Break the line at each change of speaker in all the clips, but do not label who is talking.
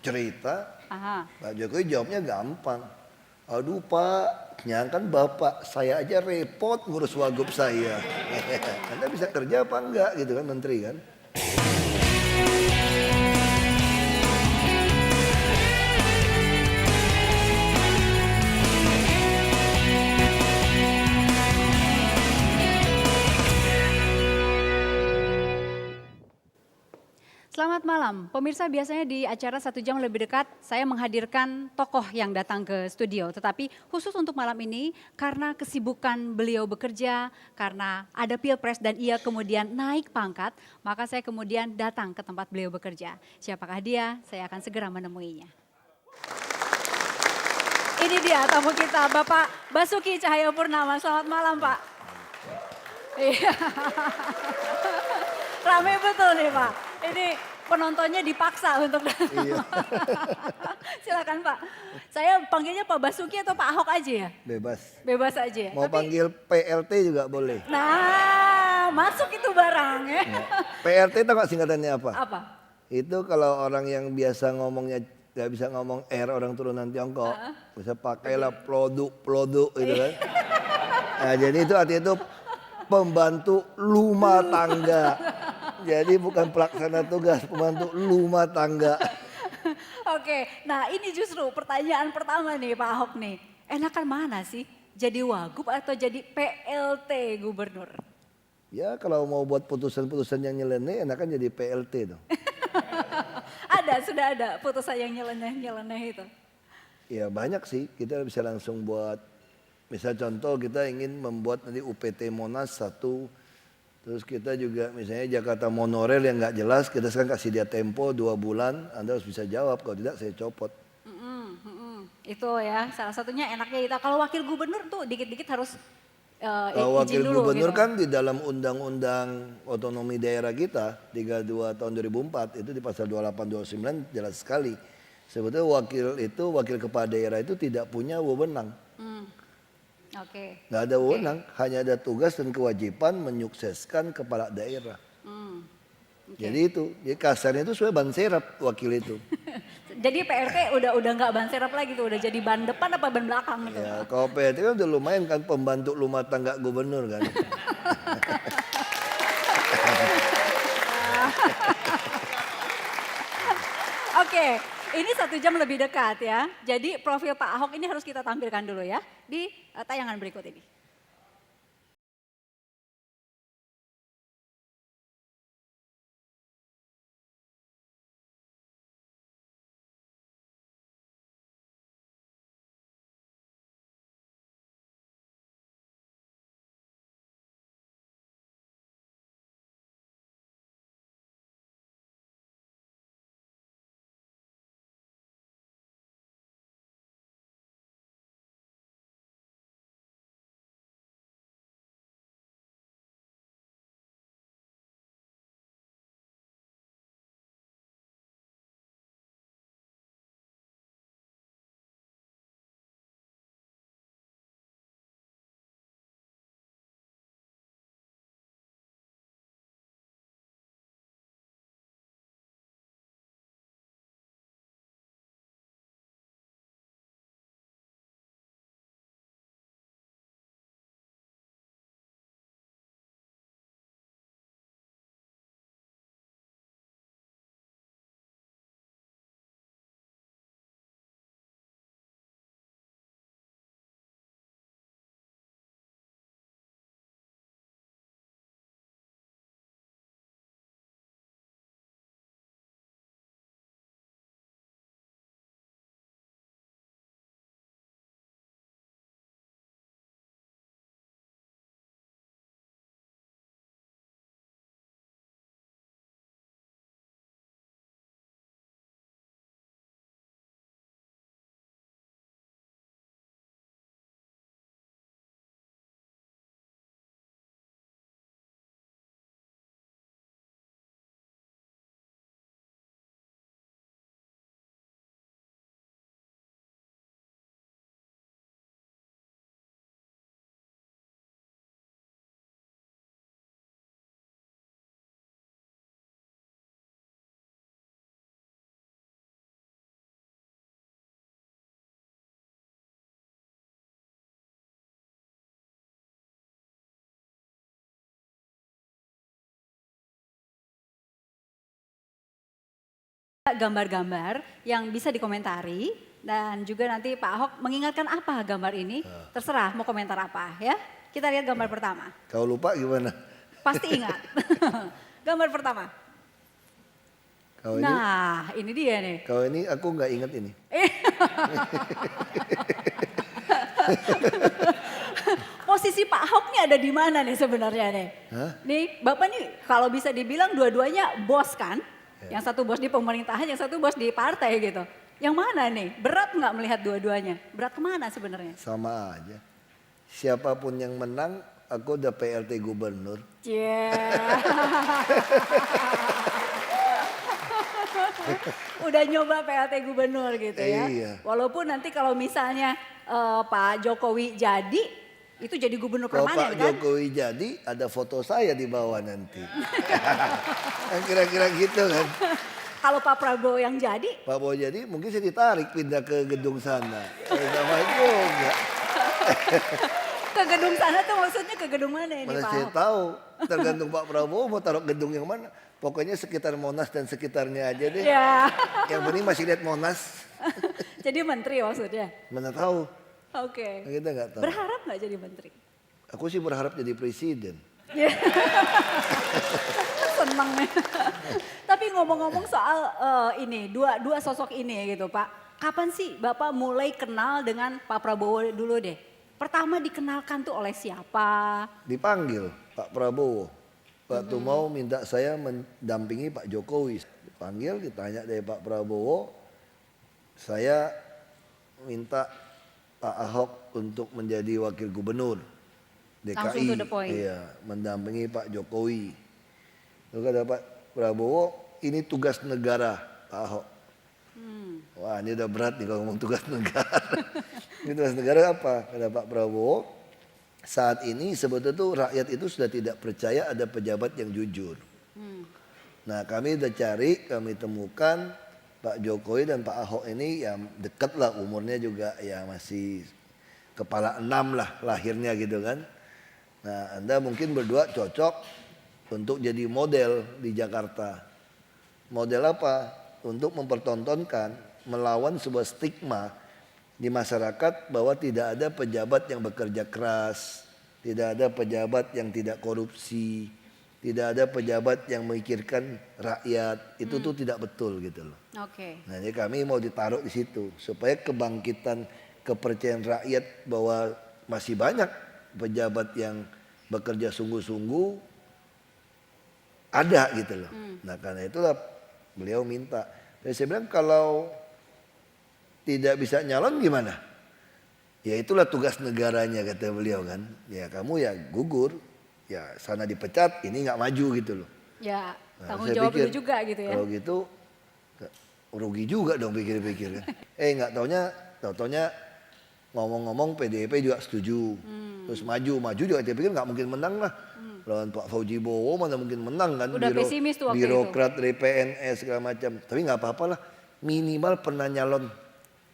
cerita,
Aha.
Pak Jokowi jawabnya gampang. Aduh Pak, kan Bapak saya aja repot ngurus wagub saya. Anda bisa kerja apa enggak gitu kan menteri kan.
Selamat malam, pemirsa. Biasanya di acara 1 jam lebih dekat saya menghadirkan tokoh yang datang ke studio. Tetapi khusus untuk malam ini karena kesibukan beliau bekerja, karena ada pilpres dan ia kemudian naik pangkat, maka saya kemudian datang ke tempat beliau bekerja. Siapakah dia? Saya akan segera menemuinya. Ini dia tamu kita, Bapak Basuki Cahayapurnama. Selamat malam Pak. Iya. Rame betul nih Pak. Ini penontonnya dipaksa untuk
Iya.
silakan Pak. Saya panggilnya Pak Basuki atau Pak Ahok aja ya?
Bebas.
Bebas aja ya.
Mau panggil PLT juga boleh.
Nah, masuk itu barang ya.
PLT tahu nggak singkatannya apa?
Apa?
Itu kalau orang yang biasa ngomongnya nggak bisa ngomong R, orang turunan Tiongkok, bisa pakailah produk gitu kan. Nah, jadi itu artinya itu pembantu rumah tangga. Jadi bukan pelaksana tugas, pembantu rumah tangga.
Oke, nah ini justru pertanyaan pertama nih Pak Ahok nih. Enakan mana sih? Jadi wagub atau jadi PLT gubernur?
Ya kalau mau buat putusan-putusan yang nyeleneh, enakan jadi PLT dong.
Sudah ada putusan yang nyeleneh itu.
Ya banyak sih, kita bisa langsung buat. Misal contoh kita ingin membuat nanti UPT Monas 1. Terus kita juga misalnya Jakarta monorail yang nggak jelas, kita sekarang kasih dia tempo 2 bulan, Anda harus bisa jawab, kalau tidak saya copot.
Itu ya salah satunya enaknya itu. Kalau wakil gubernur tuh dikit-dikit harus
Wakil
izin dulu
gubernur
gitu.
kan di dalam undang-undang otonomi daerah kita 32 tahun 2004 itu di pasal 28 29 jelas sekali. Sebetulnya wakil kepala daerah itu tidak punya wewenang.
Oke.
Nggak ada wewenang, hanya ada tugas dan kewajiban menyukseskan kepala daerah. Jadi itu, jadi kasarnya itu sebenarnya ban serap wakil itu.
Jadi PRT udah nggak ban serap lagi tuh, udah jadi ban depan apa ban belakang gitu.
Ya, kalau PLT kan udah lumayan kan pembantu rumah tangga gubernur kan.
Oke, ini 1 jam lebih dekat ya. Jadi profil Pak Ahok ini harus kita tampilkan dulu ya di tayangan berikut ini. gambar-gambar yang bisa dikomentari dan juga nanti Pak Ahok mengingatkan apa gambar ini, terserah mau komentar apa ya. Kita lihat gambar pertama.
Kau lupa gimana?
Pasti ingat. Gambar pertama.
Kau ini,
Nah, ini dia nih.
kau ini aku nggak ingat ini.
Posisi Pak Ahok nih ada di mana nih sebenarnya nih?
Hah?
Nih, Bapak nih kalau bisa dibilang dua-duanya bos kan? Yang satu bos di pemerintahan, yang satu bos di partai gitu. Yang mana nih? Berat nggak melihat dua-duanya? Berat kemana sebenarnya?
Sama aja. Siapapun yang menang, aku udah PLT gubernur.
Udah nyoba PLT gubernur gitu ya.
Iya.
Walaupun nanti kalau misalnya Pak Jokowi jadi, itu jadi gubernur
Kalau
permanen
Pak
kan?
Jokowi jadi, ada foto saya di bawah nanti. Kan kira-kira gitu kan.
Kalau Pak Prabowo yang jadi,
Pak Prabowo jadi mungkin saya ditarik pindah ke gedung sana. Sama juga.
ke gedung sana tuh maksudnya ke gedung mana ini
Mana
Pak
saya
Ahok?
tahu. Tergantung Pak Prabowo mau taruh gedung yang mana. Pokoknya sekitar Monas dan sekitarnya aja deh.
Ya,
Yang penting masih lihat Monas.
jadi menteri maksudnya.
Mana tahu.
Oke.
Kita nggak tahu.
Berharap nggak jadi menteri?
Aku sih berharap jadi presiden.
Ya. Seneng ya. Tapi ngomong-ngomong soal ini, dua sosok ini gitu Pak. Kapan sih Bapak mulai kenal dengan Pak Prabowo dulu deh? Pertama dikenalkan tuh oleh siapa?
Dipanggil Pak Prabowo. Waktu mau minta saya mendampingi Pak Jokowi. Dipanggil, ditanya dari Pak Prabowo. Saya minta Pak Ahok untuk menjadi wakil gubernur DKI.
Langsung to the point.
Iya, mendampingi Pak Jokowi. Lalu kata Pak Prabowo, ini tugas negara Pak Ahok. Wah ini udah berat nih kalau ngomong tugas negara. Ini tugas negara apa? Kata Pak Prabowo, saat ini sebetulnya tuh rakyat itu sudah tidak percaya ada pejabat yang jujur. Nah kami udah cari, kami temukan Pak Jokowi dan Pak Ahok ini ya dekat lah umurnya juga ya masih kepala 6 lah lahirnya gitu kan. Nah Anda mungkin berdua cocok untuk jadi model di Jakarta. Model apa? Untuk mempertontonkan melawan sebuah stigma di masyarakat bahwa tidak ada pejabat yang bekerja keras, tidak ada pejabat yang tidak korupsi, tidak ada pejabat yang memikirkan rakyat. Itu tuh tidak betul gitu loh.
Oke.
Nah, jadi kami mau ditaruh di situ supaya kebangkitan kepercayaan rakyat bahwa masih banyak pejabat yang bekerja sungguh-sungguh ada gitu loh. Nah, karena itulah beliau minta. Dan saya bilang kalau tidak bisa nyalon gimana? Ya itulah tugas negaranya kata beliau kan. Ya kamu ya gugur, ya sana dipecat, ini nggak maju gitu loh.
Ya,
Nah,
tanggung
saya
jawab
pikir,
dulu juga gitu ya.
Kalau gitu rugi juga dong pikir-pikir kan. Nggak taunya ngomong-ngomong PDIP juga setuju. Terus maju juga dia pikir nggak mungkin menang lah. Lawan Pak Fauji Bowo mana mungkin menang kan.
Udah pesimis tuh waktu
birokrat dari PNS segala macam. Tapi nggak apa-apa lah. Minimal pernah nyalon.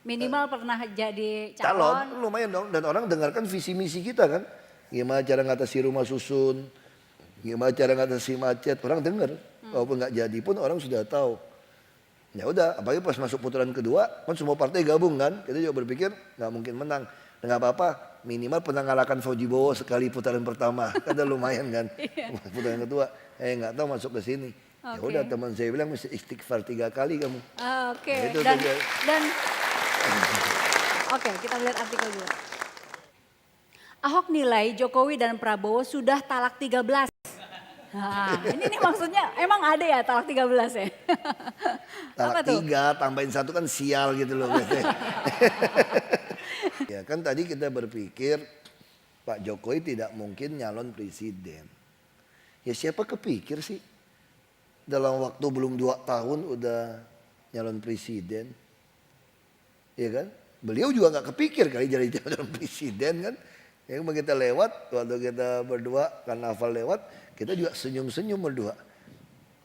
Minimal pernah jadi
Calon
calon.
lumayan dong. Dan orang dengarkan visi misi kita kan. Gimana cara ngatasi rumah susun. Gimana cara ngatasi macet. Orang dengar. Walaupun nggak jadi pun orang sudah tahu. Ya udah, apalagi pas masuk putaran kedua, kan semua partai gabung kan. Kita juga berpikir nggak mungkin menang. Nggak apa-apa, minimal pernah ngalahkan Fauji Bowo sekali putaran pertama. Kan udah lumayan kan. Putaran kedua, nggak tahu masuk ke sini. Ya
Oke.
udah teman saya bilang mesti istighfar 3 kali kamu.
Oke.
Nah, itu
Dan
saja.
Oke, kita lihat artikel dulu. Ahok nilai Jokowi dan Prabowo sudah talak 13. Nah, ini nih maksudnya emang ada ya talak 13 ya? Apa
Talak
tuh?
3 tambahin 1 kan sial gitu loh. Ya kan tadi kita berpikir Pak Jokowi tidak mungkin nyalon presiden. Ya siapa kepikir sih dalam waktu belum 2 tahun udah nyalon presiden. Ya kan? Beliau juga nggak kepikir kali jadi calon presiden kan. Yang kita lewat, waktu kita berdua karnaval lewat, kita juga senyum-senyum berdua.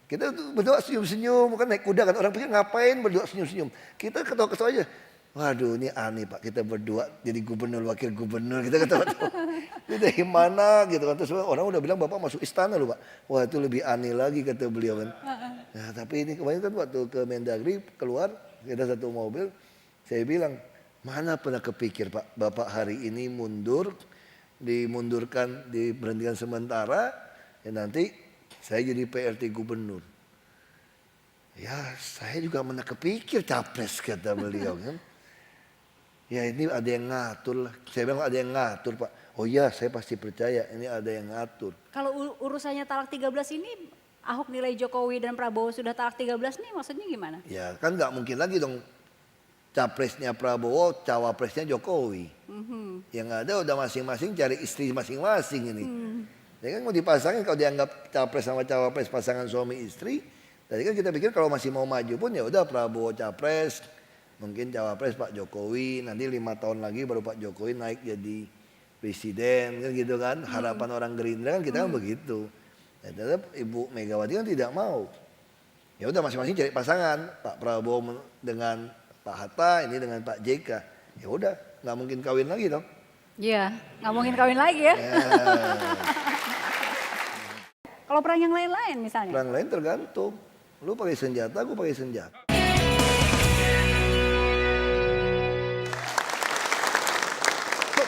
Kita tuh berdua senyum-senyum, kan naik kuda kan. Orang pikir ngapain berdua senyum-senyum. Kita ketawa-ketawa aja. Waduh ini aneh Pak, kita berdua jadi gubernur, wakil gubernur. Kita ketawa-tawa. Itu dari mana gitu kan. Terus orang udah bilang Bapak masuk istana loh Pak. Wah itu lebih aneh lagi kata beliau kan. Nah tapi ini kemarin kan waktu ke Mendagri keluar, kita satu mobil. Saya bilang, mana pernah kepikir Pak, Bapak hari ini mundur, dimundurkan, diberhentikan sementara, ya nanti saya jadi PRT gubernur. Ya saya juga mana kepikir capres kata beliau kan. Ya ini ada yang ngatur lah. Saya bilang ada yang ngatur Pak. Oh iya saya pasti percaya ini ada yang ngatur.
Kalau urusannya talak 13 ini Ahok nilai Jokowi dan Prabowo sudah talak 13 nih maksudnya gimana?
Ya kan nggak mungkin lagi dong capresnya Prabowo, cawapresnya Jokowi. Yang ada udah masing-masing cari istri masing-masing ini. Ya kan mau dipasangin kalau dianggap capres sama cawapres pasangan suami istri. Tadi kan kita pikir kalau masih mau maju pun ya udah Prabowo capres, mungkin cawapres Pak Jokowi. Nanti 5 tahun lagi baru Pak Jokowi naik jadi presiden kan gitu kan. Harapan orang Gerindra kan kita kan begitu. Ya, tetap Ibu Megawati kan tidak mau. Ya udah masing-masing cari pasangan. Pak Prabowo dengan Pak Hatta, ini dengan Pak JK. Ya udah, nggak mungkin kawin lagi dong.
Iya, nggak mungkin kawin lagi ya. Kalau perang yang lain-lain misalnya?
Perang lain tergantung. Lu pakai senjata, aku pakai senjata.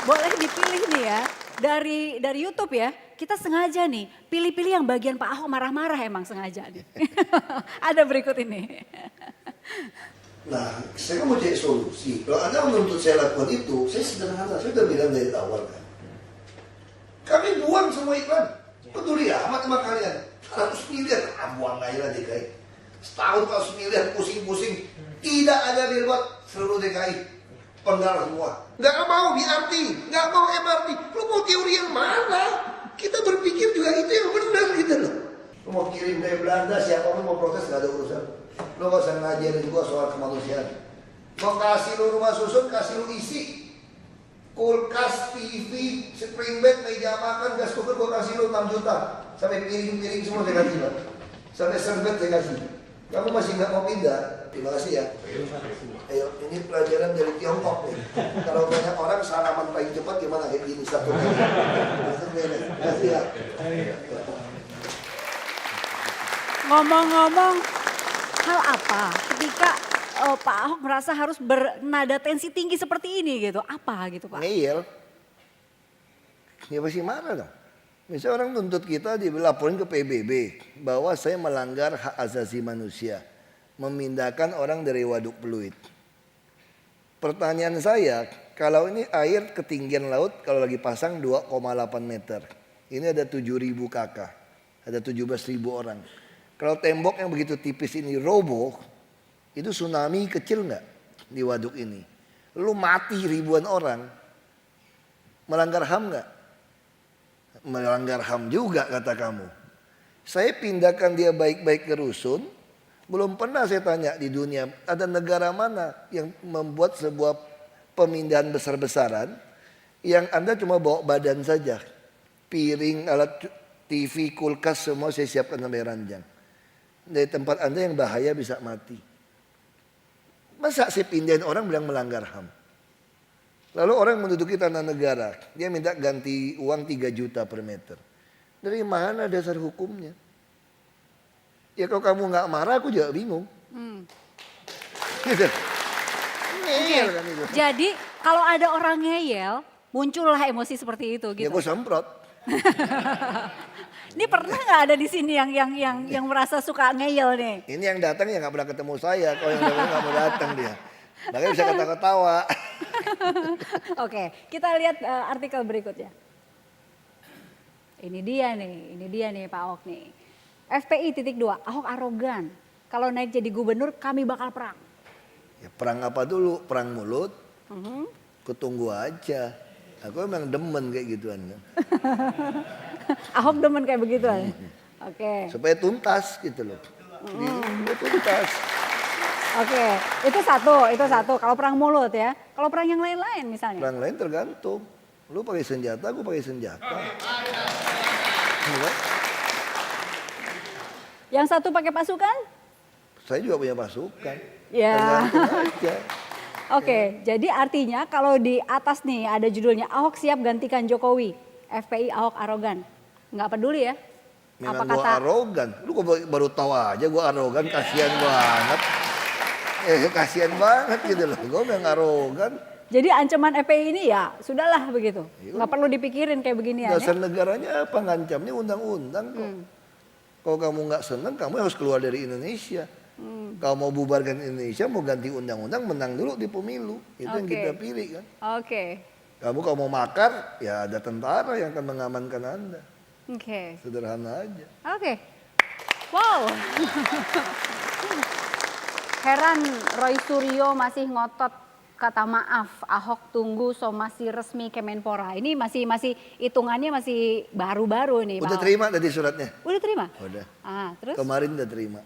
Boleh dipilih nih ya, dari YouTube ya, kita sengaja nih, pilih-pilih yang bagian Pak Ahok marah-marah emang sengaja nih. Ada berikut ini.
Nah, saya kan mau cari solusi. Kalau Anda menuntut saya lakukan itu, saya sederhana. Saya sudah bilang dari awal kan. Kami buang semua iklan. Peduli amat sama kalian. 100 miliar, buang aja lah DKI. Setahun 100 miliar, pusing-pusing. Tidak ada billboard seluruh DKI. Penggal semua. Nggak mau BRT, nggak mau MRT. Lu mau teori yang mana? Kita berpikir juga itu yang benar gitu loh. Lu mau kirim dari Belanda, siapapun mau protes nggak ada urusan. Lu gak usah ngajarin gua soal kemanusiaan. Mau kasih lu rumah susun, kasih lu isi. Kulkas, TV, spring bed, meja makan, gas cooker gua kasih lu 6 juta. Sampai piring-piring semua saya kasih Pak. Sampai serbet saya kasih. Kamu masih nggak mau pindah? Terima kasih ya. Ayo, ini pelajaran dari Tiongkok nih. Kalau banyak orang salaman paling cepat gimana? Kayak gini satu kali. Terima kasih ya.
Ngomong-ngomong, hal apa ketika Pak Ahok merasa harus bernada tensi tinggi seperti ini gitu? Apa gitu Pak?
Ngeyel. Ya pasti marah dong. Misalnya orang tuntut kita dilaporin ke PBB bahwa saya melanggar hak asasi manusia. Memindahkan orang dari Waduk Pluit. Pertanyaan saya, kalau ini air ketinggian laut kalau lagi pasang 2,8 meter. Ini ada 7.000 kakak. Ada 17.000 orang. Kalau tembok yang begitu tipis ini roboh, itu tsunami kecil nggak di waduk ini? Lu mati ribuan orang, melanggar HAM nggak? Melanggar HAM juga kata kamu. Saya pindahkan dia baik-baik ke rusun, belum pernah saya tanya di dunia ada negara mana yang membuat sebuah pemindahan besar-besaran yang Anda cuma bawa badan saja. Piring, alat TV, kulkas semua saya siapkan sampai ranjang. Dari tempat Anda yang bahaya bisa mati. Masa saya pindahin orang bilang melanggar HAM? Lalu orang menduduki tanah negara, dia minta ganti uang 3 juta per meter. Dari mana dasar hukumnya? Ya kalau kamu nggak marah aku juga bingung. Gitu. Ngeyel kan itu.
Jadi kalau ada orang ngeyel, muncullah emosi seperti itu
Ya
gitu.
gue semprot.
Ini pernah nggak ada di sini yang merasa suka ngeyel nih?
Ini yang datang ya nggak pernah ketemu saya. Kalau yang datang nggak mau datang dia. Makanya bisa ketawa-ketawa.
Oke, kita lihat artikel berikutnya. Ini dia nih Pak Ahok nih. FPI.2, Ahok arogan. Kalau naik jadi gubernur kami bakal perang.
Ya, perang apa dulu? Perang mulut? Kutunggu aja. Aku emang demen kayak gituan.
Ahok demen kayak begituan. Oke.
Supaya tuntas gitu loh. Tuntas.
Oke, itu satu. Kalau perang mulut ya. Kalau perang yang lain-lain misalnya.
Perang lain tergantung. Lu pakai senjata, aku pakai senjata. Enggak?
Yang satu pakai pasukan?
Saya juga punya pasukan.
Ya.
Tergantung aja.
Oke, jadi artinya kalau di atas nih ada judulnya Ahok siap gantikan Jokowi. FPI Ahok arogan. Nggak peduli ya?
Memang gue arogan. Lu kok baru tahu aja gue arogan, kasihan banget. Kasihan banget gitu loh. Gue memang arogan.
Jadi ancaman FPI ini ya sudahlah begitu. Nggak perlu dipikirin kayak beginian ya.
Dasar negaranya apa ngancamnya undang-undang kok. Kalau kamu nggak senang, kamu harus keluar dari Indonesia. Kalau mau bubarkan Indonesia, mau ganti undang-undang, menang dulu di pemilu. Itu yang kita pilih kan.
Oke.
Kamu kalau mau makar, ya ada tentara yang akan mengamankan Anda.
Oke.
Sederhana aja.
Oke. Wow. Heran Roy Suryo masih ngotot kata maaf, Ahok tunggu somasi resmi Kemenpora. Ini masih hitungannya masih baru-baru nih.
Udah terima tadi suratnya?
Udah terima?
Udah.
Terus?
Kemarin udah terima.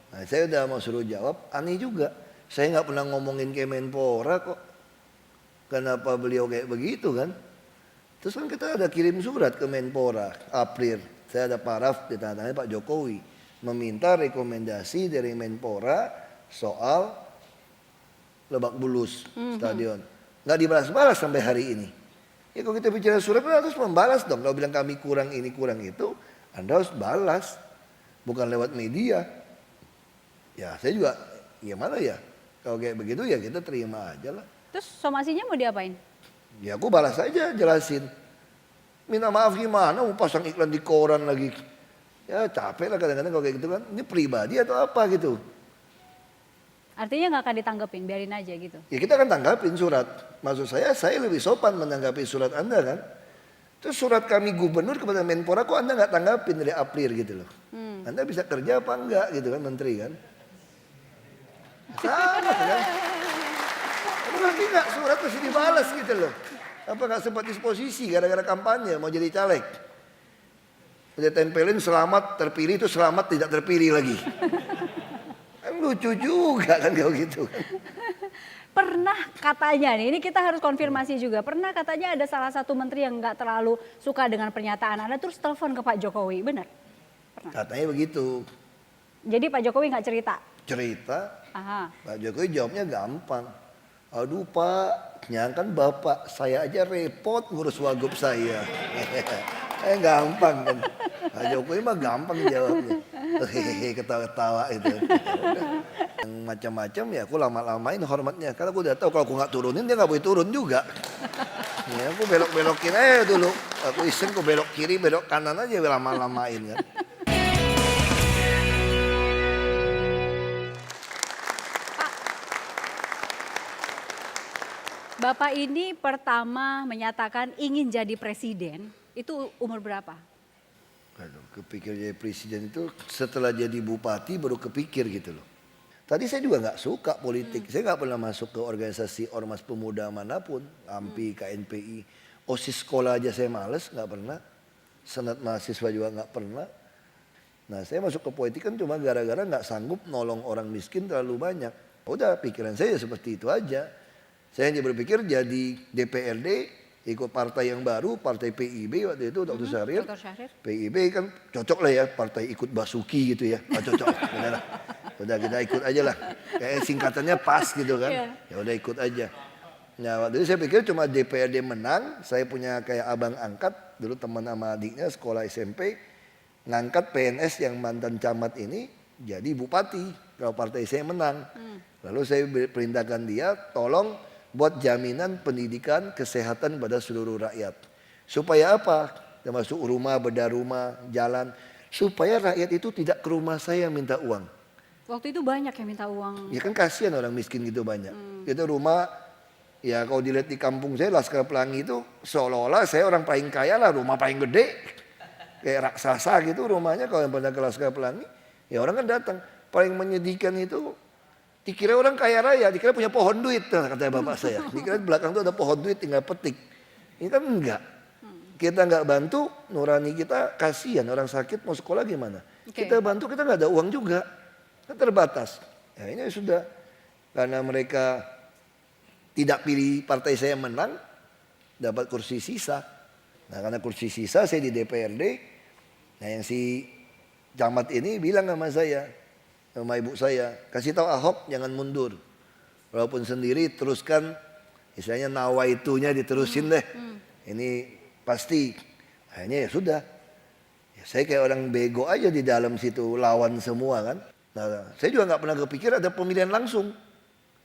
Nah, saya udah mau suruh jawab, aneh juga. Saya nggak pernah ngomongin Kemenpora kok. Kenapa beliau kayak begitu kan? Terus kan kita ada kirim surat ke Menpora, April. Saya ada paraf ditandatangani Pak Jokowi. Meminta rekomendasi dari Menpora soal Lebak Bulus stadion. Nggak dibalas-balas sampai hari ini. Ya kalau kita bicara surat kan harus membalas dong. Kalau bilang kami kurang ini kurang itu, Anda harus balas. Bukan lewat media. Ya saya juga gimana ya. Kalau kayak begitu ya kita terima aja lah.
Terus somasinya mau diapain?
Ya aku balas aja jelasin. Minta maaf gimana mau pasang iklan di koran lagi. Ya capek lah kadang-kadang kalau kayak gitu kan. Ini pribadi atau apa gitu.
Artinya nggak akan ditanggepin, biarin aja gitu.
Ya kita akan tanggapin surat. Maksud saya lebih sopan menanggapi surat Anda kan. Terus surat kami gubernur kepada Menpora kok Anda nggak tanggapin dari April gitu loh. Anda bisa kerja apa enggak gitu kan menteri kan. Sama kan. Berarti nggak surat mesti dibalas gitu loh. Apa nggak sempat disposisi gara-gara kampanye mau jadi caleg. Udah tempelin selamat terpilih itu selamat tidak terpilih lagi. Lucu juga kan kalau gitu kan.
Pernah katanya nih, ini kita harus konfirmasi juga. Pernah katanya ada salah satu menteri yang nggak terlalu suka dengan pernyataan Anda terus telepon ke Pak Jokowi, benar? Pernah.
Katanya begitu.
Jadi Pak Jokowi nggak cerita?
Cerita.
Aha.
Pak Jokowi jawabnya gampang. Aduh Pak, kan Bapak saya aja repot ngurus wagub saya. Gampang kan. Pak Jokowi mah gampang jawabnya. Hehehe ketawa-ketawa itu. Yang macam-macam ya aku lama-lamain hormatnya. Karena aku udah tahu kalau aku nggak turunin dia nggak boleh turun juga. Ya aku belok-belokin aja dulu. Aku iseng aku belok kiri belok kanan aja lama-lamain kan.
Bapak ini pertama menyatakan ingin jadi presiden, itu umur berapa?
Aduh, kepikir jadi presiden itu setelah jadi bupati baru kepikir gitu loh. Tadi saya juga nggak suka politik. Saya nggak pernah masuk ke organisasi ormas pemuda manapun. AMPI, KNPI. OSIS sekolah aja saya males, nggak pernah. Senat mahasiswa juga nggak pernah. Nah saya masuk ke politik kan cuma gara-gara nggak sanggup nolong orang miskin terlalu banyak. Udah pikiran saya seperti itu aja. Saya hanya berpikir jadi DPRD, ikut partai yang baru, partai PIB waktu itu Dr. Syahrir. PIB kan cocok lah ya, partai ikut Basuki gitu ya. Cocok, udah kita ikut aja lah. Kayak singkatannya pas gitu kan. Ya udah ikut aja. Nah waktu itu saya pikir cuma DPRD menang, saya punya kayak abang angkat, dulu teman sama adiknya sekolah SMP, ngangkat PNS yang mantan camat ini jadi bupati kalau partai saya menang. Lalu saya perintahkan dia tolong buat jaminan pendidikan kesehatan pada seluruh rakyat. Supaya apa? Termasuk rumah, bedah rumah, jalan. Supaya rakyat itu tidak ke rumah saya minta uang.
Waktu itu banyak yang minta uang.
Ya kan kasihan orang miskin gitu banyak. Itu rumah, ya kalau dilihat di kampung saya Laskar Pelangi itu seolah-olah saya orang paling kaya lah, rumah paling gede. Kayak raksasa gitu rumahnya kalau yang pernah ke Laskar Pelangi. Ya orang kan datang. Paling menyedihkan itu dikira orang kaya raya, dikira punya pohon duit, kata bapak saya. Dikira di belakang itu ada pohon duit tinggal petik. Ini kan enggak. Kita enggak bantu, nurani kita kasihan orang sakit mau sekolah gimana. Kita bantu, kita enggak ada uang juga. Kan terbatas. Ya ini sudah, karena mereka tidak pilih partai saya menang, dapat kursi sisa. Nah karena kursi sisa saya di DPRD, nah yang si camat ini bilang sama saya, sama ibu saya, kasih tahu Ahok jangan mundur. Walaupun sendiri teruskan, istilahnya nawaitunya diterusin deh. Ini Pasti. Akhirnya ya sudah. Ya, saya kayak orang bego aja di dalam situ, lawan semua kan. Nah, saya juga nggak pernah kepikir ada pemilihan langsung.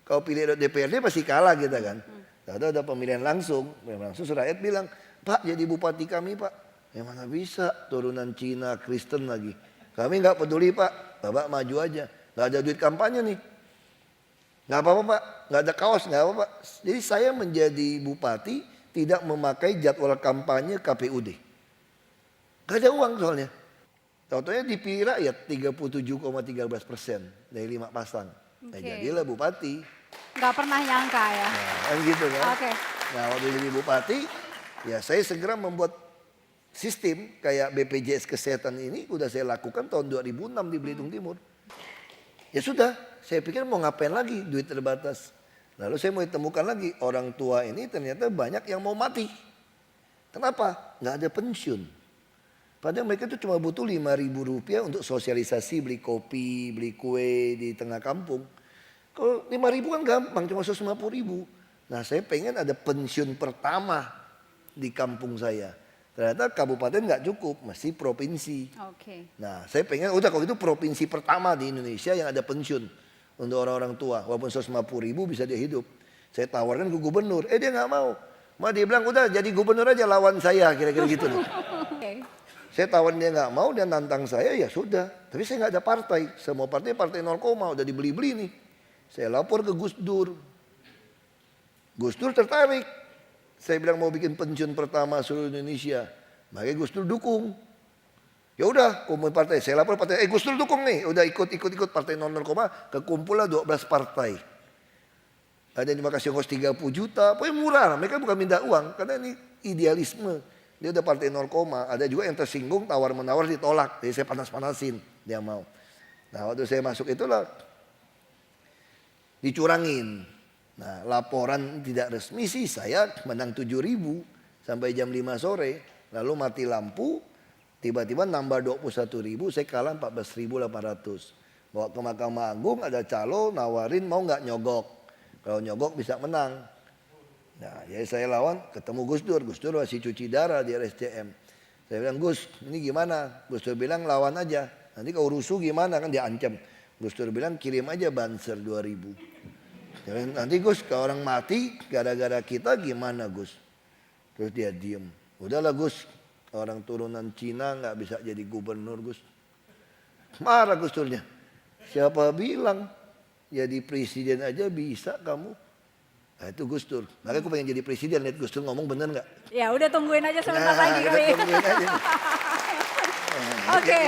Kalau pilih DPRD pasti kalah kita kan. Ada pemilihan langsung. Langsung rakyat bilang, Pak jadi bupati kami Pak. Ya mana bisa, turunan Cina, Kristen lagi. Kami nggak peduli Pak, Bapak maju aja. Nggak ada duit kampanye nih. Nggak apa-apa Pak, nggak ada kaos, nggak apa-apa. Jadi saya menjadi bupati tidak memakai jadwal kampanye KPUD. Gak ada uang soalnya. Tahu-tahunya dipilih rakyat 37,13% dari 5 pasang. Nah, jadilah bupati.
Nggak pernah nyangka ya.
Nah, kan gitu kan.
Oke.
Nah waktu jadi bupati, ya saya segera membuat sistem kayak BPJS Kesehatan ini udah saya lakukan tahun 2006 di Belitung Timur. Ya sudah, saya pikir mau ngapain lagi, duit terbatas. Lalu saya mau ditemukan lagi, orang tua ini ternyata banyak yang mau mati. Kenapa? Nggak ada pensiun. Padahal mereka itu cuma butuh Rp5.000 untuk sosialisasi, beli kopi, beli kue di tengah kampung. Kalau 5.000 kan gampang, cuma 150.000. Nah saya pengen ada pensiun pertama di kampung saya. Ternyata kabupaten nggak cukup, mesti provinsi. Nah saya pengen, udah kalau itu provinsi pertama di Indonesia yang ada pensiun untuk orang-orang tua. Walaupun 150.000 bisa dia hidup. Saya tawarkan ke gubernur, dia nggak mau. Malah dia bilang, udah jadi gubernur aja lawan saya, kira-kira gitu loh. Saya tawarin dia nggak mau, dia nantang saya, ya sudah. Tapi saya nggak ada partai, semua partai 0, udah dibeli-beli nih. Saya lapor ke Gus Dur. Gus Dur tertarik. Saya bilang mau bikin pensiun pertama seluruh Indonesia. Makanya Gus Dur dukung. Ya udah, kumpul partai. Saya lapor partai, Gus Dur dukung nih. Udah ikut partai 0, kekumpullah 12 partai. Ada yang dikasih ongkos 30 juta, pokoknya murah. Mereka bukan minta uang, karena ini idealisme. Dia udah partai 0, ada juga yang tersinggung, tawar-menawar ditolak. Jadi saya panas-panasin, dia mau. Nah waktu saya masuk itulah, dicurangin. Nah laporan tidak resmi sih saya menang 7.000 sampai jam 5 sore. Lalu mati lampu, tiba-tiba nambah 21.000, saya kalah 14.800. Bawa ke Mahkamah Agung, ada calo nawarin mau nggak nyogok. Kalau nyogok bisa menang. Nah jadi saya lawan, ketemu Gus Dur. Gus Dur masih cuci darah di RSCM. Saya bilang, Gus ini gimana? Gus Dur bilang lawan aja. Nanti kalau rusuh gimana, kan dia ancam. Gus Dur bilang kirim aja banser 2.000. Nanti Gus kalau orang mati gara-gara kita gimana Gus? Terus dia diem. Udahlah Gus, orang turunan Cina nggak bisa jadi gubernur Gus. Marah Gus Durnya. Siapa bilang jadi presiden aja bisa kamu? Nah itu Gus Dur. Makanya aku pengen jadi presiden, lihat Gus Dur ngomong bener nggak?
Ya udah tungguin aja sebentar lagi kali.
Tungguin aja.
Oke.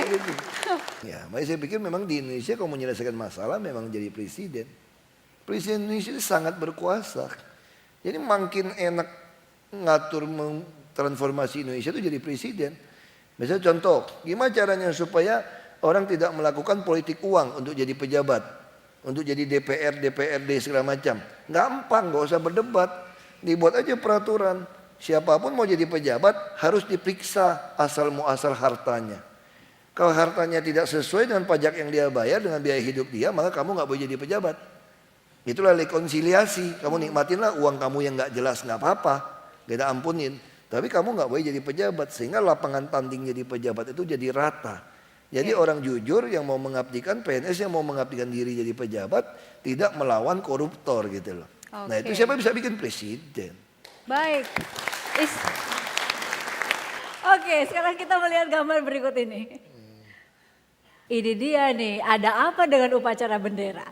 Ya, makanya saya pikir memang di Indonesia kalau menyelesaikan masalah memang jadi presiden. Presiden Indonesia itu sangat berkuasa. Jadi makin enak ngatur transformasi Indonesia itu jadi presiden. Misalnya contoh, gimana caranya supaya orang tidak melakukan politik uang untuk jadi pejabat, untuk jadi DPR, DPRD segala macam. Gampang, gak usah berdebat. Dibuat aja peraturan. Siapapun mau jadi pejabat harus diperiksa asal muasal hartanya. Kalau hartanya tidak sesuai dengan pajak yang dia bayar, dengan biaya hidup dia, maka kamu gak boleh jadi pejabat. Itulah rekonsiliasi. Kamu nikmatinlah uang kamu yang gak jelas, gak apa-apa. Kita ampunin. Tapi kamu gak boleh jadi pejabat. Sehingga lapangan tanding jadi pejabat itu jadi rata. Jadi orang jujur yang mau mengabdikan, PNS yang mau mengabdikan diri jadi pejabat, tidak melawan koruptor gitu loh. Nah itu siapa bisa bikin presiden.
Baik. Oke, sekarang kita melihat gambar berikut ini. Ini dia nih, ada apa dengan upacara bendera?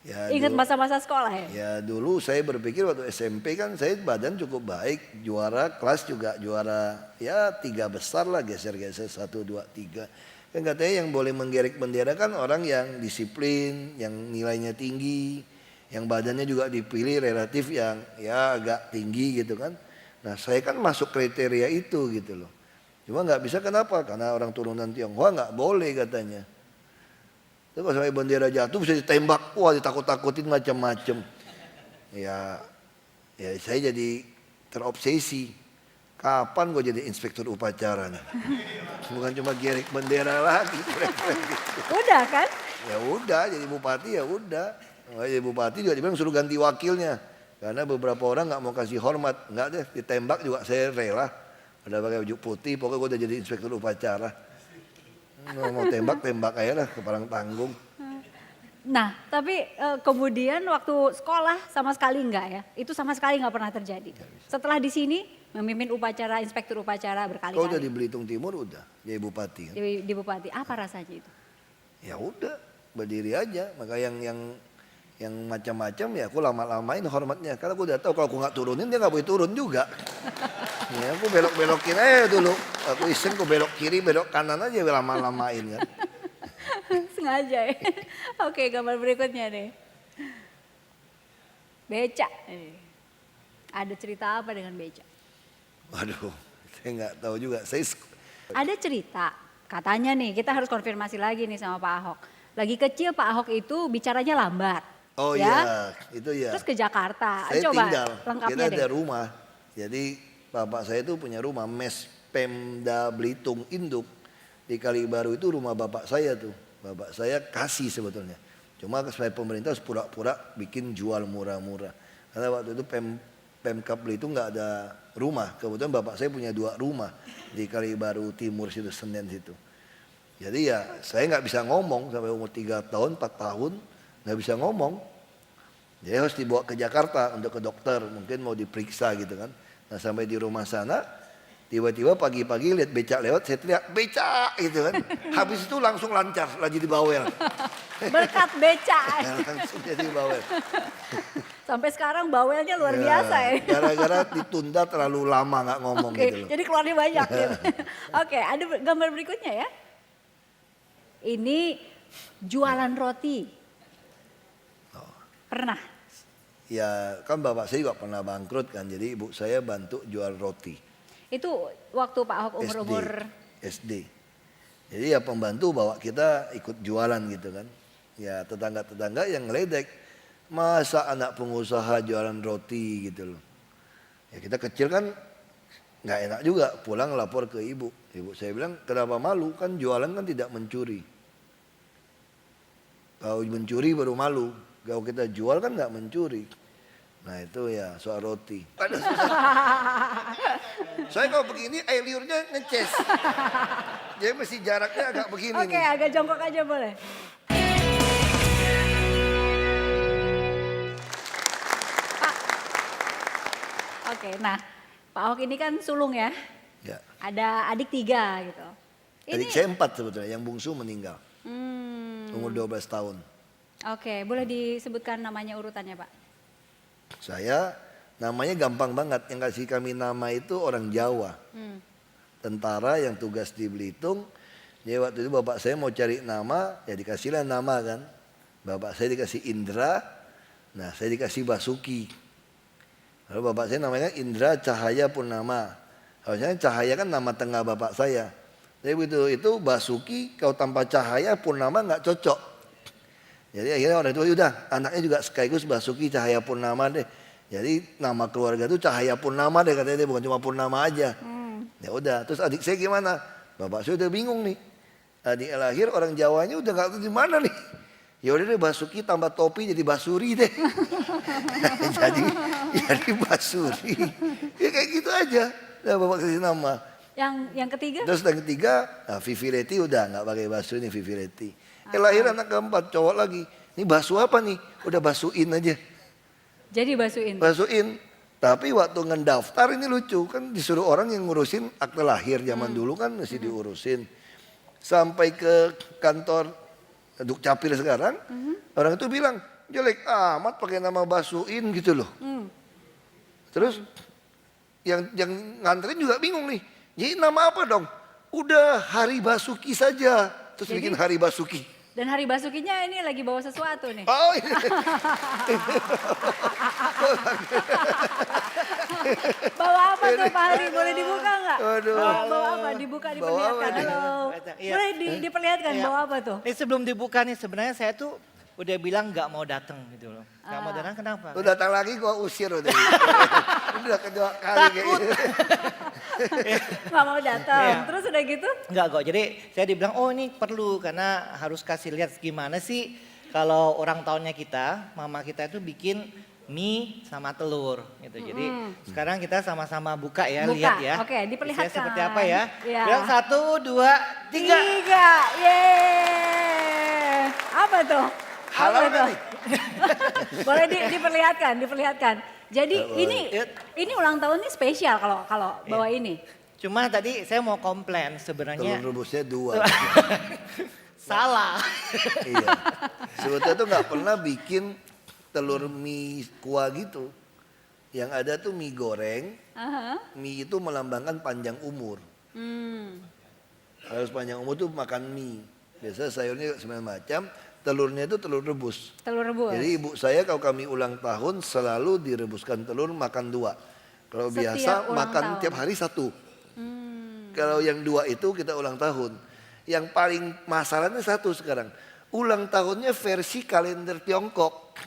Ya,
Ingat masa-masa sekolah ya?
Ya dulu saya berpikir waktu SMP kan saya badan cukup baik, juara kelas juga juara ya 3 besar lah, geser-geser 1, 2, 3. Kan katanya yang boleh menggerek bendera kan orang yang disiplin, yang nilainya tinggi, yang badannya juga dipilih relatif yang ya agak tinggi gitu kan. Nah saya kan masuk kriteria itu gitu loh. Cuma nggak bisa kenapa? Karena orang turunan Tionghoa nggak boleh katanya. Itu kalau sampai bendera jatuh bisa ditembak, wah ditakut-takutin macam-macam. Ya saya jadi terobsesi. Kapan gue jadi inspektur upacara nih? Bukan cuma gerek bendera lagi.
Udah kan?
Ya udah, jadi bupati ya udah. Jadi bupati juga dibilang suruh ganti wakilnya. Karena beberapa orang nggak mau kasih hormat, nggak deh ditembak juga saya rela. Udah pakai baju putih, pokoknya gue udah jadi inspektur upacara. Mau tembak aja lah, kepalang tanggung.
Nah, tapi kemudian waktu sekolah sama sekali enggak ya? Itu sama sekali nggak pernah terjadi. Setelah di sini memimpin upacara, inspektur upacara
Kau udah di
berkali-kali.
Belitung Timur udah, jadi bupati. Kan?
Di Bupati, apa rasanya itu?
Ya udah, berdiri aja. Maka yang macam-macam ya aku lama-lamain hormatnya. Karena aku udah tahu kalau aku nggak turunin dia nggak boleh turun juga. Ya aku belok-belokin aja dulu. Aku iseng aku belok kiri, belok kanan aja lama-lamain kan.
Sengaja ya. Oke, gambar berikutnya nih. Beca. Ada cerita apa dengan beca?
Waduh, saya nggak tahu juga.
Ada cerita, katanya nih kita harus konfirmasi lagi nih sama Pak Ahok. Lagi kecil Pak Ahok itu bicaranya lambat.
Oh
ya?
iya, itu ya.
Terus ke Jakarta.
Saya
Coba
tinggal,
lengkapnya
kita ada
deh.
rumah. Jadi bapak saya itu punya rumah, Mes Pemda Belitung Induk. Di Kalibaru itu rumah bapak saya tuh. Bapak saya kasih sebetulnya. Cuma supaya pemerintah pura-pura bikin jual murah-murah. Karena waktu itu Pemkab Belitung nggak ada rumah. Kebetulan bapak saya punya 2 rumah di Kalibaru Timur situ, Senen situ. Jadi ya saya nggak bisa ngomong sampai umur 3 tahun, 4 tahun nggak bisa ngomong. Jadi harus dibawa ke Jakarta untuk ke dokter, mungkin mau diperiksa gitu kan. Nah sampai di rumah sana, tiba-tiba pagi-pagi lihat becak lewat, saya teriak becak gitu kan. Habis itu langsung lancar, lagi di bawel.
Berkat beca.
Langsung jadi bawel.
Sampai sekarang bawelnya luar biasa ya.
Gara-gara ditunda terlalu lama nggak ngomong
Oke,
gitu loh.
jadi keluarnya banyak gitu. Oke, ada gambar berikutnya ya. Ini jualan roti. Pernah?
Ya kan bapak saya juga pernah bangkrut kan, jadi ibu saya bantu jual roti.
Itu waktu Pak Ahok umur-umur
SD. Jadi ya pembantu bawa kita ikut jualan gitu kan. Ya tetangga-tetangga yang ngeledek. Masa anak pengusaha jualan roti gitu loh. Ya kita kecil kan nggak enak juga, pulang lapor ke ibu. Ibu saya bilang kenapa malu, kan jualan kan tidak mencuri. Kalau mencuri baru malu, kalau kita jual kan nggak mencuri. Nah itu ya soal roti. Aduh, saya kalau begini air liurnya ngeces. Jadi mesti jaraknya agak begini
Oke,
nih.
agak jongkok aja boleh. Pak. Oke, nah Pak Ahok ini kan sulung ya.
Ya.
Ada adik 3 gitu.
Adik saya 4 sebetulnya, yang bungsu meninggal.
Hmm,
Umur 12 tahun.
Oke, boleh disebutkan namanya urutannya Pak?
Saya namanya gampang banget. Yang kasih kami nama itu orang Jawa.
Hmm.
Tentara yang tugas di Belitung. Jadi waktu itu bapak saya mau cari nama, ya dikasihlah nama kan. Bapak saya dikasih Indra, nah saya dikasih Basuki. Lalu bapak saya namanya Indra Cahaya Purnama. Harusnya Cahaya kan nama tengah bapak saya. Tapi begitu itu Basuki, kalau tanpa Cahaya Purnama nggak cocok. Jadi akhirnya orang itu udah anaknya juga sekaligus Basuki Cahaya Purnama deh. Jadi nama keluarga itu Cahaya Purnama deh katanya, dia bukan cuma Purnama aja. Ya udah, terus adik saya gimana? Bapak saya udah bingung nih. Adik lahir orang Jawanya udah nggak tahu di mana nih. Ya udah deh Basuki tambah topi jadi Basuri deh. jadi Basuri. Ya kayak gitu aja. Nah, bapak kasih nama.
Yang ketiga?
Terus yang ketiga, nah, Vivi Reti udah nggak pakai Basuri nih Vivi Reti. Lahir anak keempat cowok lagi. Ini Basu apa nih? Udah Basuin aja.
Jadi basuin.
Basuin. Tapi waktu ngedaftar ini lucu kan disuruh orang yang ngurusin akte lahir zaman dulu kan mesti diurusin. Sampai ke kantor Dukcapil sekarang, orang itu bilang jelek amat pakai nama Basuin gitu loh. Terus yang nganterin juga bingung nih. Jadi nama apa dong? Udah Hari Basuki saja. Terus
Jadi?
bikin Hari Basuki.
Dan Hari Basukinya ini lagi bawa sesuatu nih.
Oh ini.
Bawa apa tuh Pak Hari? Boleh dibuka nggak?
Waduh.
Bawa apa? Dibuka,
Bawa
diperlihatkan.
apa nih?
Halo.
Iya.
Boleh diperlihatkan
Iya.
bawa apa tuh?
Ini sebelum dibuka nih sebenarnya saya tuh udah bilang nggak mau datang gitu loh. Nggak mau datang kenapa?
Lu datang lagi gua usir udah. Udah kedua kali
Takut.
Nggak mau datang.
Iya.
Terus udah gitu?
Enggak kok. Jadi saya dibilang oh ini perlu karena harus kasih lihat gimana sih kalau orang tahunnya kita, mama kita itu bikin mie sama telur gitu. Jadi sekarang kita sama-sama buka ya,
Buka,
lihat ya.
oke, diperlihatkan.
Isinya seperti apa ya.
Ya.
Bilang 1, 2, 3.
3, yeay. Apa tuh?
Halal
Apa
nggak
tuh?
nih?
Boleh diperlihatkan. Jadi ini ulang tahunnya spesial kalau bawa ini.
Cuma tadi saya mau komplain sebenarnya
Telur rebusnya 2.
salah.
Iya. Sebetulnya tuh nggak pernah bikin telur mie kuah gitu. Yang ada tuh mie goreng. Mie itu melambangkan panjang umur. Harus panjang umur tuh makan mie. Biasa sayurnya 9 macam. Telurnya itu telur rebus.
Telur rebus.
Jadi ibu saya kalau kami ulang tahun selalu direbuskan telur makan 2. Kalau
Setiap
biasa
ulang
makan
tahun.
tiap hari 1. Kalau yang 2 itu kita ulang tahun. Yang paling masalahnya 1 sekarang. Ulang tahunnya versi kalender Tiongkok.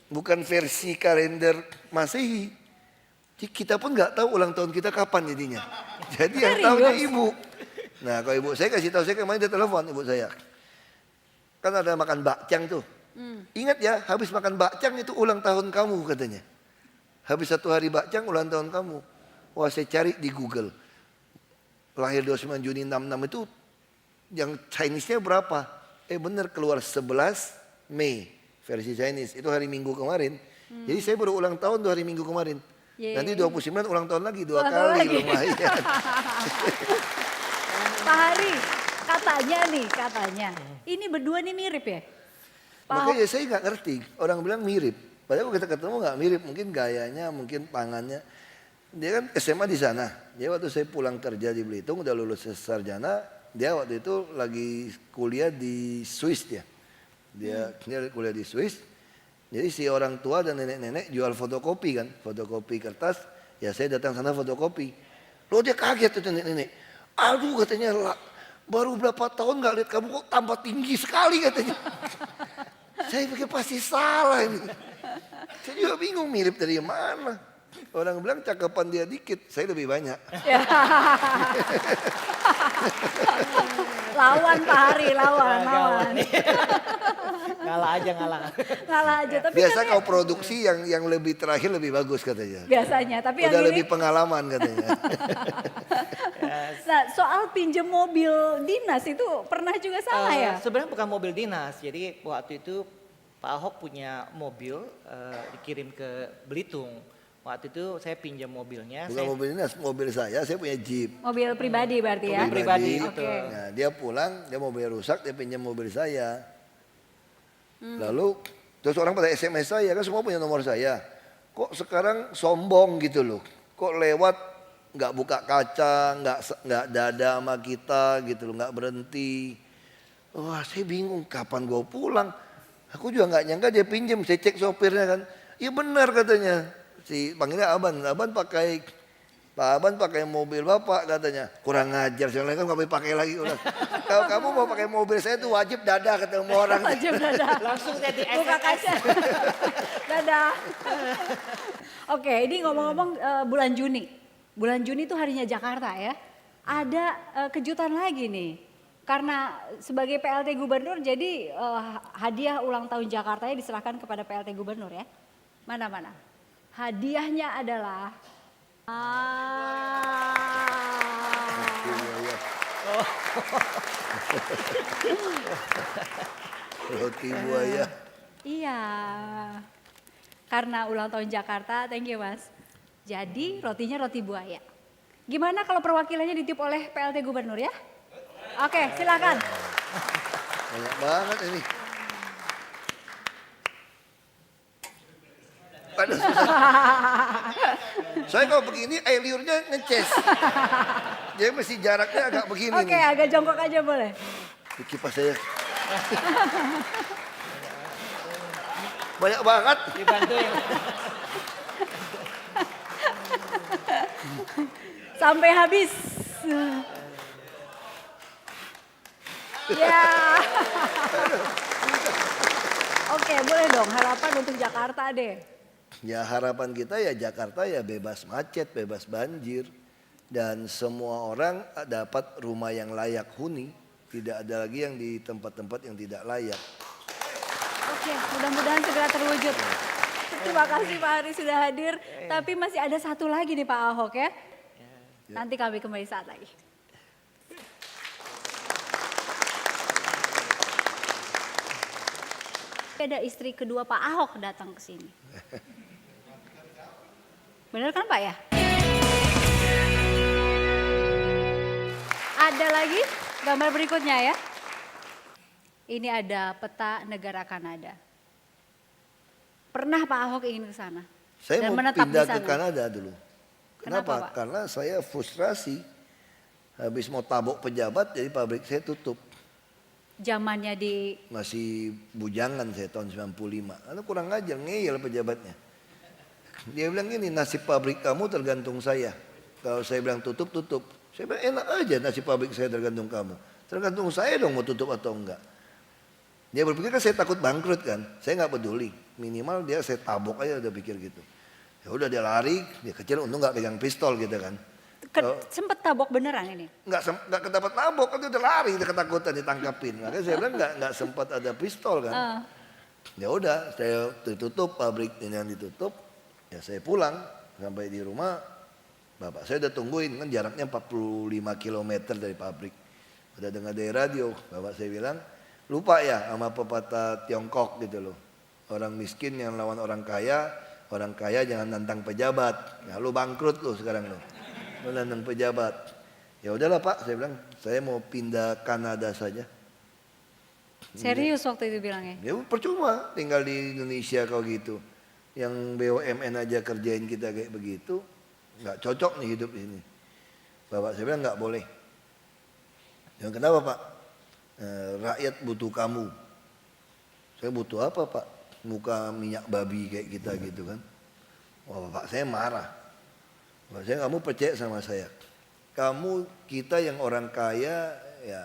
Bukan versi kalender Masehi. Jadi kita pun nggak tahu ulang tahun kita kapan jadinya. Jadi yang tahunya ibu. Nah kalau ibu saya kasih tahu, saya kemarin dia telepon ibu saya. Kan ada makan bakcang tuh. Ingat ya, habis makan bakcang itu ulang tahun kamu katanya. Habis 1 hari bakcang ulang tahun kamu. Wah saya cari di Google. Lahir 29 Juni 66 itu yang Chinese-nya berapa? Bener keluar 11 Mei versi Chinese. Itu hari Minggu kemarin. Jadi saya baru ulang tahun 2 hari Minggu kemarin.
Yeay.
Nanti 29 ulang tahun lagi 2
Ulang tahun
kali
lagi.
lumayan.
Pak Hari, katanya. Ini berdua nih mirip ya? Pak Ahok.
Makanya saya nggak ngerti. Orang bilang mirip. Padahal kalau kita ketemu nggak mirip. Mungkin gayanya, mungkin tangannya. Dia kan SMA di sana. Dia waktu saya pulang kerja di Belitung, udah lulus sarjana. Dia waktu itu lagi kuliah di Swiss dia. Dia kuliah di Swiss. Jadi si orang tua dan nenek-nenek jual fotokopi kan. Fotokopi kertas. Ya saya datang sana fotokopi. Loh dia kaget tuh nenek-nenek. Aduh katanya baru berapa tahun nggak lihat kamu kok tambah tinggi sekali katanya. Saya pikir pasti salah ini. Saya juga bingung mirip dari mana. Orang bilang cakapan dia dikit, saya lebih banyak.
Lawan Pak Hari, lawan.
Ngalah aja.
Ngalah aja. Tapi
Biasa
kan
kalau produksi yang lebih terakhir lebih bagus katanya.
biasanya, tapi
Udah
yang ini
lebih pengalaman katanya.
nah, soal pinjem mobil dinas itu pernah juga salah ya?
Sebenarnya bukan mobil dinas. Jadi waktu itu Pak Ahok punya mobil dikirim ke Belitung. Waktu itu saya pinjam mobilnya.
Bukan mobil dinas, mobil saya punya Jeep.
Mobil pribadi berarti ya?
Mobil pribadi,
Oke.
betul.
Nah, dia pulang, dia mobil rusak, dia pinjam mobil saya. Lalu terus orang pada SMS saya, kan semua punya nomor saya. Kok sekarang sombong gitu loh. Kok lewat nggak buka kaca, nggak dada sama kita gitu loh, nggak berhenti. Wah saya bingung kapan gue pulang. Aku juga nggak nyangka dia pinjam, saya cek sopirnya kan. Iya benar katanya. Si panggilnya Aban pakai Pak Aban pakai mobil bapak katanya. Kurang ngajar, yang lain kan nggak boleh pakai lagi. Kalau kamu mau pakai mobil saya tuh wajib dada ketemu orang.
Wajib dadah.
Langsung jadi
Buka
SMS.
kaca. Dadah. Oke, ini ngomong-ngomong bulan Juni. Bulan Juni itu harinya Jakarta ya. Ada kejutan lagi nih. Karena sebagai PLT Gubernur jadi hadiah ulang tahun Jakarta diserahkan kepada PLT Gubernur ya. Mana-mana. Hadiahnya adalah
Roti buaya.
iya. Karena ulang tahun Jakarta, thank you Mas. Jadi rotinya roti buaya. Gimana kalau perwakilannya ditiup oleh PLT Gubernur ya? Oke, silakan.
Banyak banget ini. Aduh, susah. Saya kalau begini air liurnya ngeces. Jadi mesti jaraknya agak begini
Oke,
nih.
agak jongkok aja boleh.
Di kipas saya. Banyak banget.
Dibantuin.
Sampai habis. Ya. Oke, boleh dong harapan untuk Jakarta deh.
Ya harapan kita ya Jakarta ya bebas macet, bebas banjir. Dan semua orang dapat rumah yang layak huni. Tidak ada lagi yang di tempat-tempat yang tidak layak.
Oke, mudah-mudahan segera terwujud. Terima kasih Pak Hari sudah hadir. Tapi masih ada satu lagi nih Pak Ahok ya. Nanti kami kembali saat lagi. Ada istri kedua Pak Ahok datang ke sini. Benar kan Pak ya? Ada lagi gambar berikutnya ya. Ini ada peta negara Kanada. Pernah Pak Ahok ingin ke sana?
Saya
Dan
mau
menetap
pindah
di
ke
sana?
Kanada dulu.
Kenapa, Pak?
Karena saya frustrasi. Habis mau tabok pejabat, jadi pabrik saya tutup.
Zamannya di
Masih bujangan saya tahun 95. Lalu kurang ajar, ngeyel pejabatnya. Dia bilang gini, nasib pabrik kamu tergantung saya. Kalau saya bilang tutup, tutup. Saya bilang enak aja nasib pabrik saya tergantung kamu. Tergantung saya dong mau tutup atau enggak. Dia berpikir kan saya takut bangkrut kan. Saya nggak peduli. Minimal dia saya tabok aja udah pikir gitu. Ya udah dia lari, dia kecil untung nggak pegang pistol gitu kan.
sempet tabok beneran ini.
Nggak kedapat tabok kan dia udah lari, dia ketakutan ditangkapin. Makanya saya bilang nggak sempat ada pistol kan. Ya udah saya ditutup pabrik ini yang ditutup. Ya saya pulang sampai di rumah. Bapak saya udah tungguin kan jaraknya 45 km dari pabrik. Udah dengar dari radio, bapak saya bilang lupa ya sama pepatah Tiongkok gitu loh. Orang miskin yang lawan orang kaya jangan nantang pejabat. Ya lu bangkrut lu sekarang lu. Lu nantang pejabat. Ya udahlah Pak, saya bilang saya mau pindah Kanada saja.
Serius waktu itu bilangnya?
Ya percuma tinggal di Indonesia kalau gitu. Yang BUMN aja kerjain kita kayak begitu. Nggak cocok nih hidup ini. Bapak saya bilang nggak boleh. Yang kenapa Pak? Rakyat butuh kamu. Saya butuh apa Pak? Muka minyak babi kayak kita gitu kan. Wah Bapak saya marah. Bapak saya kamu percaya sama saya. Kamu kita yang orang kaya ya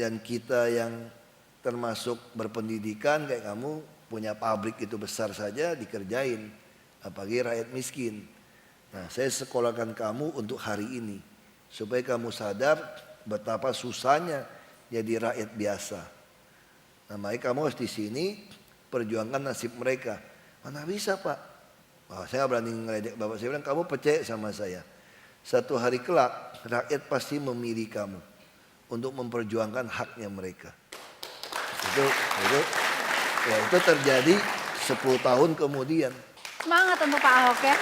dan kita yang termasuk berpendidikan kayak kamu punya pabrik itu besar saja dikerjain. Apalagi rakyat miskin. Nah saya sekolahkan kamu untuk hari ini. Supaya kamu sadar betapa susahnya jadi rakyat biasa. Nah makanya kamu harus di sini perjuangkan nasib mereka. Mana bisa Pak? Oh, saya berani ngeledek Bapak. Saya bilang kamu percaya sama saya. Satu hari kelak rakyat pasti memilih kamu untuk memperjuangkan haknya mereka. Itu terjadi 10 tahun kemudian.
Semangat untuk Pak Ahok ya.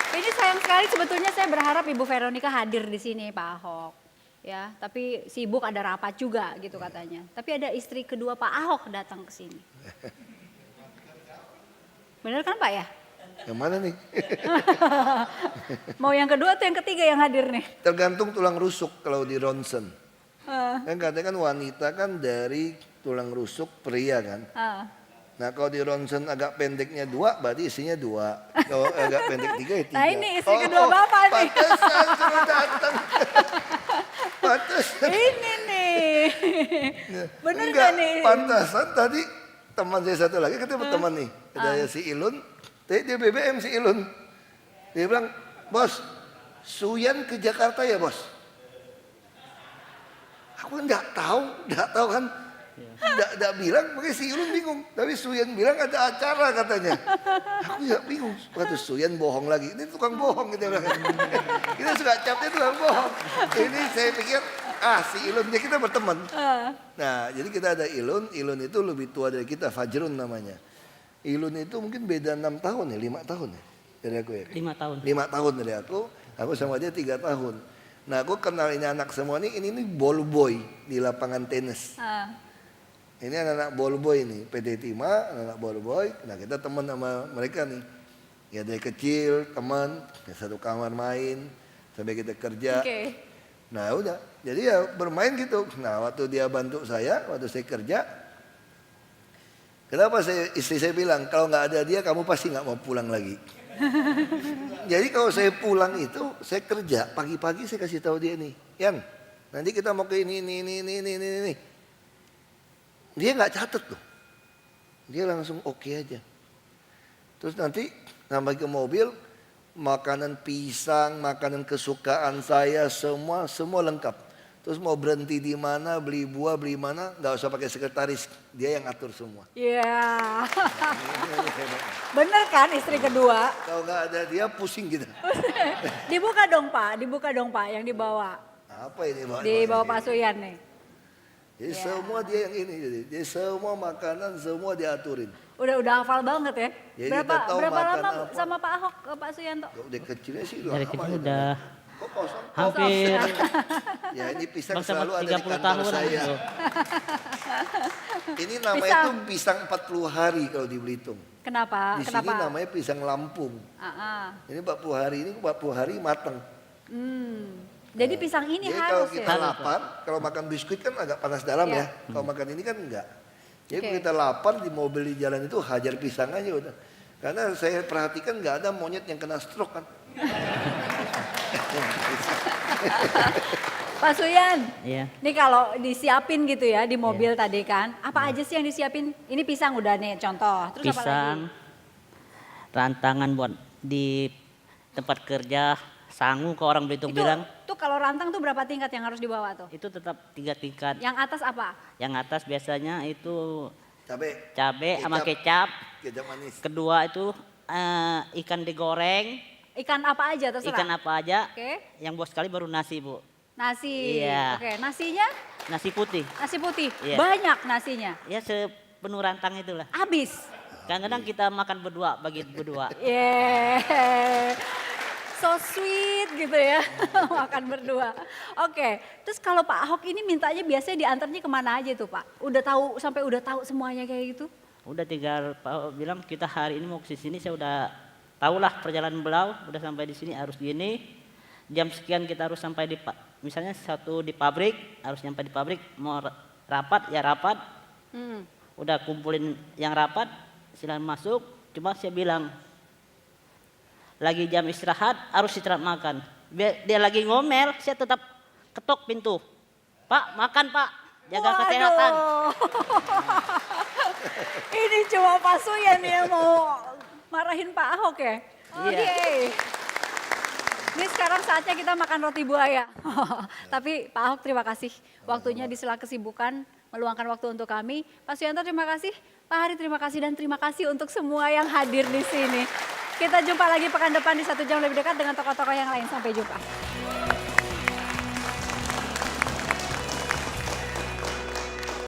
Ini sayang sekali sebetulnya saya berharap Ibu Veronica hadir di sini Pak Ahok. Ya, tapi sibuk ada rapat juga gitu katanya. Tapi ada istri kedua Pak Ahok datang ke sini. Bener kan Pak ya?
Yang mana nih?
Mau yang kedua atau yang ketiga yang hadir nih?
Tergantung tulang rusuk kalau di ronsen. Kan katanya kan wanita kan dari tulang rusuk pria kan. Nah kalau di ronsen agak pendeknya 2 berarti isinya 2. Kalau agak pendek 3 ya 3.
Nah ini istri kedua Bapak nih.
Pantesan suruh datang. Pantesan.
Ini nih. Bener
Enggak,
gak nih?
pantesan tadi teman saya satu lagi ketemu teman nih. Ada si Ilun. Dia BBM si Ilun. Dia bilang, bos, Suyan ke Jakarta ya bos? Aku enggak tahu kan. Enggak bilang, makanya si Ilun bingung. Tapi Suyan bilang ada acara katanya. Aku ya bingung. Waktu Suyan bohong lagi. Ini tukang bohong kita bilang. Kita suka capnya tukang bohong. Ini saya pikir, si Ilun, dia kita berteman. Nah jadi kita ada Ilun itu lebih tua dari kita, Fajrun namanya. Ilun itu mungkin beda 6 tahun ya, 5 tahun ya dari aku ya.
5 tahun.
5 tahun dari aku sama dia 3 tahun. Nah aku kenal ini anak semua ini ball boy di lapangan tenis. Ini anak-anak ball boy nih, PD Tima, anak ball boy. Nah kita teman sama mereka nih. Ya dari kecil teman, ya satu kamar main sampai kita kerja. Nah udah, jadi ya bermain gitu. Nah waktu dia bantu saya, waktu saya kerja. Kenapa istri saya bilang, kalau nggak ada dia kamu pasti nggak mau pulang lagi. Jadi kalau saya pulang itu, saya kerja, pagi-pagi saya kasih tahu dia nih. Yan, nanti kita mau ke ini. Dia nggak catat tuh. Dia langsung oke aja. Terus nanti sampai ke mobil, makanan pisang, makanan kesukaan saya semua lengkap. Terus mau berhenti di mana, beli buah, beli mana, nggak usah pakai sekretaris, dia yang atur semua.
Iya.
Ini hebat.
Bener kan istri kedua?
Kalau nggak ada dia pusing kita.
Dibuka dong Pak yang dibawa.
Apa ini Pak?
Di bawah Pak Suyan nih.
Jadi
Ya.
semua dia yang ini, jadi semua makanan semua diaturin.
Udah hafal banget ya.
Jadi kita tahu
Berapa
makan
lama
apa.
sama Pak Ahok, Pak Suyanto?
Udah kecilnya sih
Dari
lama
kecil
ya.
udah
Kok kosong?
hampir
Ya ini pisang
bangsa
selalu ada di
30
kantor
tahun
saya.
gitu.
Ini namanya
Pisang.
tuh pisang 40 hari kalau di Belitung.
Kenapa?
Di sini
Kenapa?
namanya pisang Lampung. Ini 40 hari ini 40 hari mateng.
Jadi pisang ini
Jadi kalau
harus
kita
ya.
lapar, kalau makan biskuit kan agak panas dalam
Iya.
ya. Kalau makan ini kan enggak. Jadi
Oke.
kalau kita lapar di mobil di jalan itu hajar pisang aja udah. Karena saya perhatikan nggak ada monyet yang kena stroke kan.
Pak Suyan,
Iya.
ini kalau disiapin gitu ya di mobil tadi kan, apa aja sih yang disiapin? Ini pisang udah nih contoh, terus apa lagi?
Pisang, rantangan buat di tempat kerja, sangu ke orang Belitung
Itu
bilang.
tuh kalau rantang tuh berapa tingkat yang harus dibawa tuh?
Itu tetap 3 tingkat.
Yang atas apa?
Yang atas biasanya itu
Cabe,
cabai sama kecap.
kecap manis.
Kedua itu ikan digoreng,
Ikan apa aja terserah?
ikan apa aja.
Oke,
Yang buat sekali baru nasi, Bu.
nasi.
Iya.
Oke, nasinya
Nasi putih.
nasi putih.
Iya.
Banyak nasinya.
Ya sepenuh rantang itulah.
Habis.
Kadang-kadang kita makan berdua, bagi berdua.
Yeah. So sweet gitu ya, makan berdua. Oke, terus kalau Pak Ahok ini mintanya biasanya diantarnya kemana aja tuh Pak? Udah tahu semuanya kayak gitu?
Udah tinggal Pak Ahok bilang kita hari ini mau ke sini, saya udah tahulah perjalanan beliau, udah sampai di sini harus gini. Jam sekian kita harus sampai di misalnya satu di pabrik, harus sampai di pabrik, mau rapat ya rapat. Udah kumpulin yang rapat, silakan masuk. Cuma saya bilang lagi jam istirahat harus istirahat makan. Dia lagi ngomel, saya tetap ketok pintu. Pak, makan Pak, jaga kesehatan.
Ini cuma Pak Suyan yang mau marahin Pak Ahok ya? Oke.
Iya.
Ini sekarang saatnya kita makan roti buaya. Tapi Pak Ahok terima kasih waktunya di sela kesibukan meluangkan waktu untuk kami. Pak Suyanto terima kasih, Pak Hari terima kasih dan terima kasih untuk semua yang hadir di sini. Kita jumpa lagi pekan depan di 1 jam lebih dekat dengan tokoh-tokoh yang lain. Sampai jumpa.